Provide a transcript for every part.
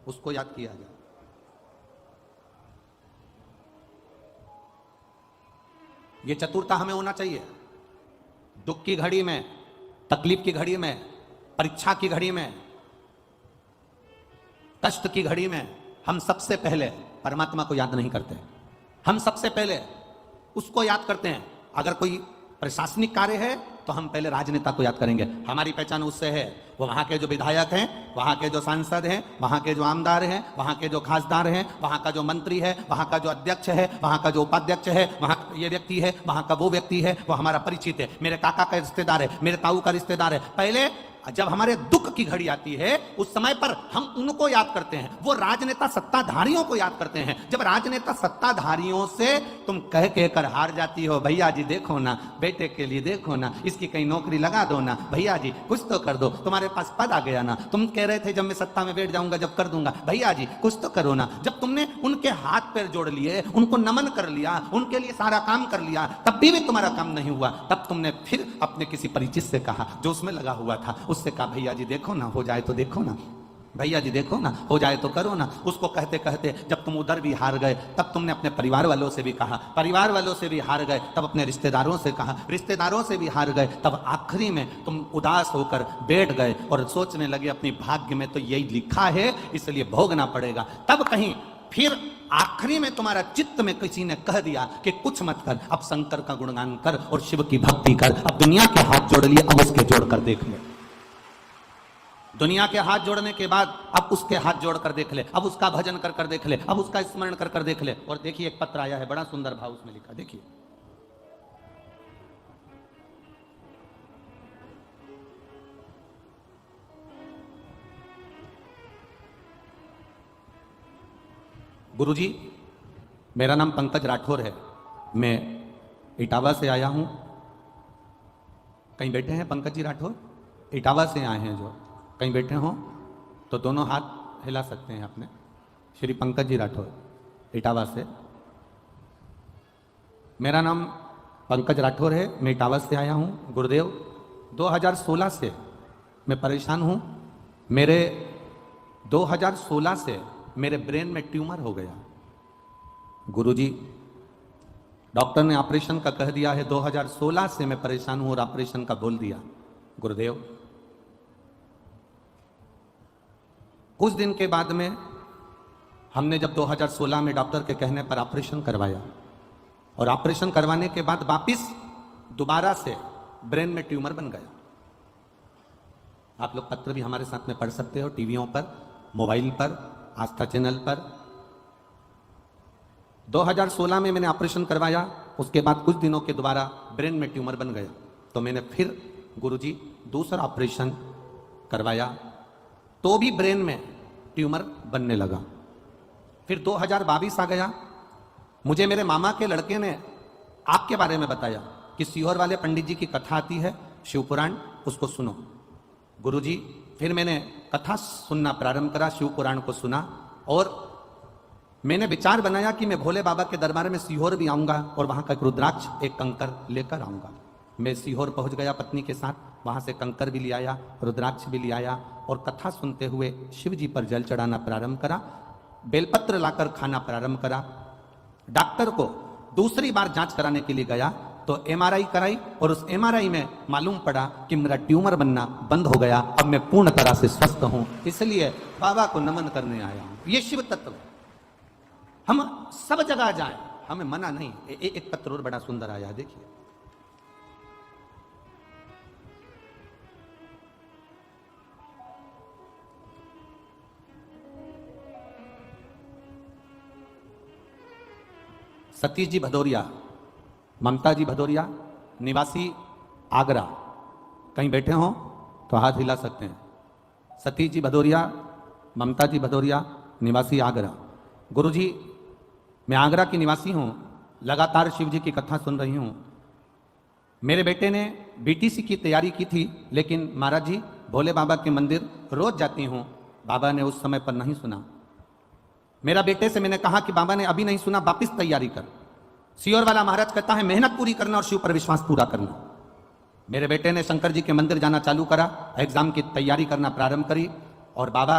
उसको याद किया जाए। ये चतुरता हमें होना चाहिए। दुख की घड़ी में, तकलीफ की घड़ी में, परीक्षा की घड़ी में, कष्ट की घड़ी में हम सबसे पहले परमात्मा को याद नहीं करते। हम सबसे पहले उसको याद करते हैं। अगर कोई प्रशासनिक कार्य है तो हम पहले राजनेता को याद करेंगे। हमारी पहचान उससे है। वो वहां के जो विधायक हैं, वहां के जो सांसद हैं, वहां के जो आमदार हैं, वहां के जो खासदार हैं, वहां का जो मंत्री है, वहां का जो अध्यक्ष है, वहां का जो उपाध्यक्ष है, वहां ये व्यक्ति है, वहां का वो व्यक्ति है, वो हमारा परिचित है, मेरे काका का रिश्तेदार है, मेरे ताऊ का रिश्तेदार है। पहले जब हमारे दुख की घड़ी आती है उस समय पर हम उनको याद करते हैं। वो राजनेता सत्ताधारियों को याद करते हैं। जब राजनेता सत्ताधारियों से तुम कह कर हार जाती हो, भैया जी देखो ना, बेटे के लिए देखो ना, इसकी कहीं नौकरी लगा दो ना, भैया जी कुछ तो कर दो, तुम्हारे पास पद आ गया ना, तुम कह रहे थे जब मैं सत्ता में बैठ जाऊंगा जब कर दूंगा, भैया जी कुछ तो करो ना। जब तुमने उनके हाथ पैर जोड़ लिए, उनको नमन कर लिया, उनके लिए सारा काम कर लिया, तब भी तुम्हारा काम नहीं हुआ, तब तुमने फिर अपने किसी परिचित से कहा जो उसमें लगा हुआ था, उससे कहा भैया जी देखो ना, हो जाए तो देखो ना, भैया जी देखो ना, हो जाए तो करो ना। उसको कहते कहते जब तुम उधर भी हार गए तब तुमने अपने परिवार वालों से भी कहा, परिवार वालों से भी हार गए तब अपने रिश्तेदारों से कहा, रिश्तेदारों से भी हार गए तब आखिरी में तुम उदास होकर बैठ गए और सोचने लगे अपनी भाग्य में तो यही लिखा है इसलिए भोगना पड़ेगा। तब कहीं फिर आखिरी में तुम्हारा चित्त में किसी ने कह दिया कि कुछ मत कर, अब शंकर का गुणगान कर और शिव की भक्ति कर। अब दुनिया के हाथ जोड़ लिए, अब उसके जोड़कर देख ले। दुनिया के हाथ जोड़ने के बाद अब उसके हाथ जोड़कर देख ले, अब उसका भजन कर कर देख ले, अब उसका स्मरण कर कर देख ले। और देखिए एक पत्र आया है, बड़ा सुंदर भाव उसमें लिखा, देखिए। गुरुजी, मेरा नाम पंकज राठौर है, मैं इटावा से आया हूं। कहीं बैठे हैं पंकज जी राठौर? इटावा से आए हैं जो, कहीं बैठे हो तो दोनों हाथ हिला सकते हैं अपने। श्री पंकज जी राठौर, इटावा से। मेरा नाम पंकज राठौर है, मैं इटावा से आया हूँ। गुरुदेव, 2016 से मैं परेशान हूँ। मेरे 2016 से मेरे ब्रेन में ट्यूमर हो गया। गुरुजी, डॉक्टर ने ऑपरेशन का कह दिया है, 2016 से मैं परेशान हूँ और ऑपरेशन का बोल दिया। गुरुदेव, कुछ दिन के बाद में हमने जब 2016 में डॉक्टर के कहने पर ऑपरेशन करवाया और ऑपरेशन करवाने के बाद वापिस दोबारा से ब्रेन में ट्यूमर बन गया। आप लोग पत्र भी हमारे साथ में पढ़ सकते हो, टीवियों पर, मोबाइल पर, आस्था चैनल पर। 2016 में मैंने ऑपरेशन करवाया, उसके बाद कुछ दिनों के दोबारा ब्रेन में ट्यूमर बन गया। तो मैंने फिर गुरुजी दूसरा ऑपरेशन करवाया, तो भी ब्रेन में ट्यूमर बनने लगा। फिर 2022 आ गया, मुझे मेरे मामा के लड़के ने आपके बारे में बताया कि सीहोर वाले पंडित जी की कथा आती है, शिव पुराण, उसको सुनो। गुरुजी, फिर मैंने कथा सुनना प्रारंभ करा, शिव पुराण को सुना और मैंने विचार बनाया कि मैं भोले बाबा के दरबार में सीहोर भी आऊंगा और वहां का एक रुद्राक्ष, एक कंकर लेकर आऊंगा। मैं सीहोर पहुंच गया पत्नी के साथ, वहां से कंकर भी ले आया, रुद्राक्ष भी ले आया और कथा सुनते हुए शिव जी पर जल चढ़ाना प्रारंभ करा, बेलपत्र लाकर खाना प्रारंभ करा। डॉक्टर को दूसरी बार जांच कराने के लिए गया तो एमआरआई कराई और उस एमआरआई में मालूम पड़ा कि मेरा ट्यूमर बनना बंद हो गया। अब मैं पूर्ण तरह से स्वस्थ हूं, इसलिए बाबा को नमन करने आया हूं। ये शिव तत्व है। हम सब जगह जाएं, हमें मना नहीं। एक पत्र और बड़ा सुंदर आया, देखिए। सतीश जी भदौरिया, ममता जी भदौरिया, निवासी आगरा, कहीं बैठे हो तो हाथ हिला सकते हैं। सतीश जी भदौरिया, ममता जी भदौरिया, निवासी आगरा। गुरुजी, मैं आगरा की निवासी हूँ, लगातार शिव जी की कथा सुन रही हूँ। मेरे बेटे ने बीटीसी की तैयारी की थी, लेकिन महाराज जी भोले बाबा के मंदिर रोज जाती हूँ, बाबा ने उस समय पर नहीं सुना। मेरा बेटे से मैंने कहा कि बाबा ने अभी नहीं सुना, वापिस तैयारी कर। सीहोर वाला महाराज कहता है मेहनत पूरी करना और शिव पर विश्वास पूरा करना। मेरे बेटे ने शंकर जी के मंदिर जाना चालू करा, एग्जाम की तैयारी करना प्रारंभ करी और बाबा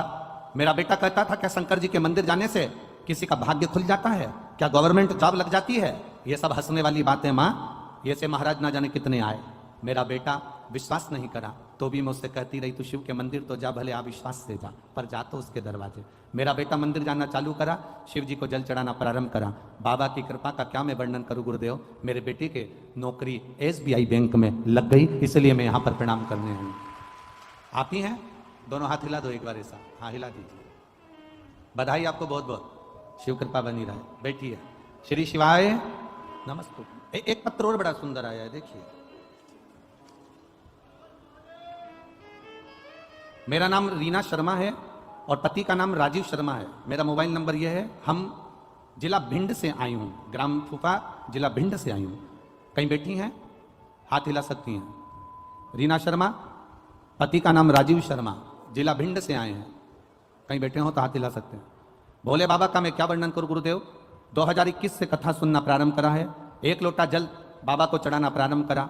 मेरा बेटा कहता था क्या शंकर जी के मंदिर जाने से किसी का भाग्य खुल जाता है, क्या गवर्नमेंट जॉब लग जाती है? ये सब हंसने वाली बातें माँ, ये से महाराज ना जाने कितने आए। मेरा बेटा विश्वास नहीं करा तो भी मैं उससे कहती रही, तू शिव के मंदिर तो जा, भले अविश्वास से जा पर जा तो उसके दरवाजे। मेरा बेटा मंदिर जाना चालू करा, शिव जी को जल चढ़ाना प्रारंभ करा। बाबा की कृपा का क्या मैं वर्णन करूं गुरुदेव, मेरे बेटे के नौकरी SBI बैंक में लग गई, इसलिए मैं यहाँ पर प्रणाम करने आऊँ। आप ही हैं? दोनों हाथ हिला दो एक बार ऐसा, हाँ हिला दीजिए। बधाई आपको बहुत बहुत, शिव कृपा बनी रहे। बैठिए। श्री शिवाय नमस्ते। एक पत्र और बड़ा सुंदर आया है, देखिए। मेरा नाम रीना शर्मा है और पति का नाम राजीव शर्मा है। मेरा मोबाइल नंबर यह है। हम जिला भिंड से आई हूँ, ग्राम फूफा, जिला भिंड से आई हूँ। कहीं बैठी हैं? हाथ हिला सकती हैं। रीना शर्मा, पति का नाम राजीव शर्मा, जिला भिंड से आए हैं। कहीं बैठे हो तो हाथ हिला सकते हैं। भोले बाबा का मैं क्या वर्णन करूं गुरुदेव। 2021 से कथा सुनना प्रारंभ करा है। एक लोटा जल बाबा को चढ़ाना प्रारंभ करा।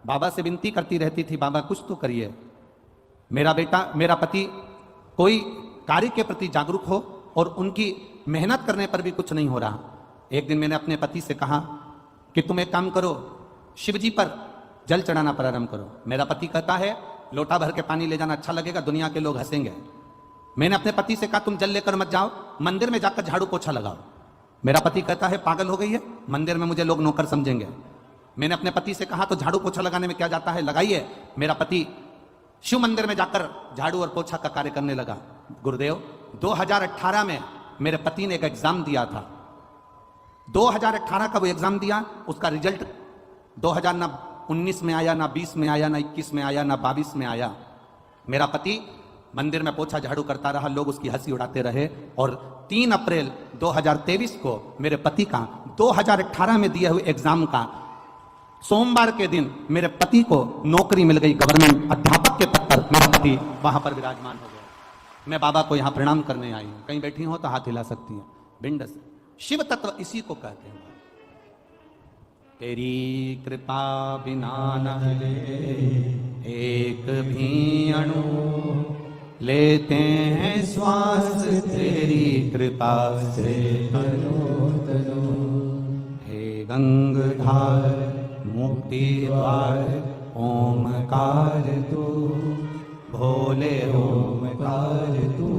बाबा से विनती करती रहती थी, बाबा कुछ तो करिए। मेरा बेटा, मेरा पति कोई कार्य के प्रति जागरूक हो और उनकी मेहनत करने पर भी कुछ नहीं हो रहा। एक दिन मैंने अपने पति से कहा कि तुम एक काम करो, शिव जी पर जल चढ़ाना प्रारंभ करो। मेरा पति कहता है लोटा भर के पानी ले जाना अच्छा लगेगा, दुनिया के लोग हंसेंगे। मैंने अपने पति से कहा तुम जल लेकर मत जाओ, मंदिर में जाकर झाड़ू पोछा लगाओ। मेरा पति कहता है पागल हो गई है, मंदिर में मुझे लोग नौकर समझेंगे। मैंने अपने पति से कहा तो झाड़ू पोछा लगाने में क्या जाता है, लगाइए। मेरा पति शिव मंदिर में जाकर झाड़ू और पोछा का कार्य करने लगा। गुरुदेव 2018 में मेरे पति ने एक एग्जाम दिया था। 2018 का वो एग्जाम दिया, उसका रिजल्ट 2019 में आया, ना 20 में आया, ना 21 में आया, ना 22 में आया। मेरा पति मंदिर में पोछा झाड़ू करता रहा, लोग उसकी हंसी उड़ाते रहे। और 3 अप्रैल 2023 को मेरे पति का 2018 में दिए हुए एग्जाम का सोमवार के दिन मेरे पति को नौकरी मिल गई, गवर्नमेंट अध्यापक के पद पर मेरा पति वहां पर विराजमान हो गया। मैं बाबा को यहां प्रणाम करने आई हूं। कहीं बैठी हो तो हाथ हिला सकती हैं। भिंड से शिव तत्व इसी को कहते हैं। तेरी कृपा बिना न हिले एक भी अणु, लेते हैं श्वास तेरी कृपा से तनो तनो। हे गंगाधर मुक्ति द्वार ओमकार तू, भोले ओमकार तू।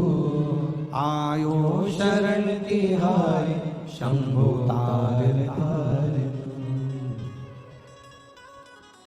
आयो शरण तिहारी शंभु तार तार।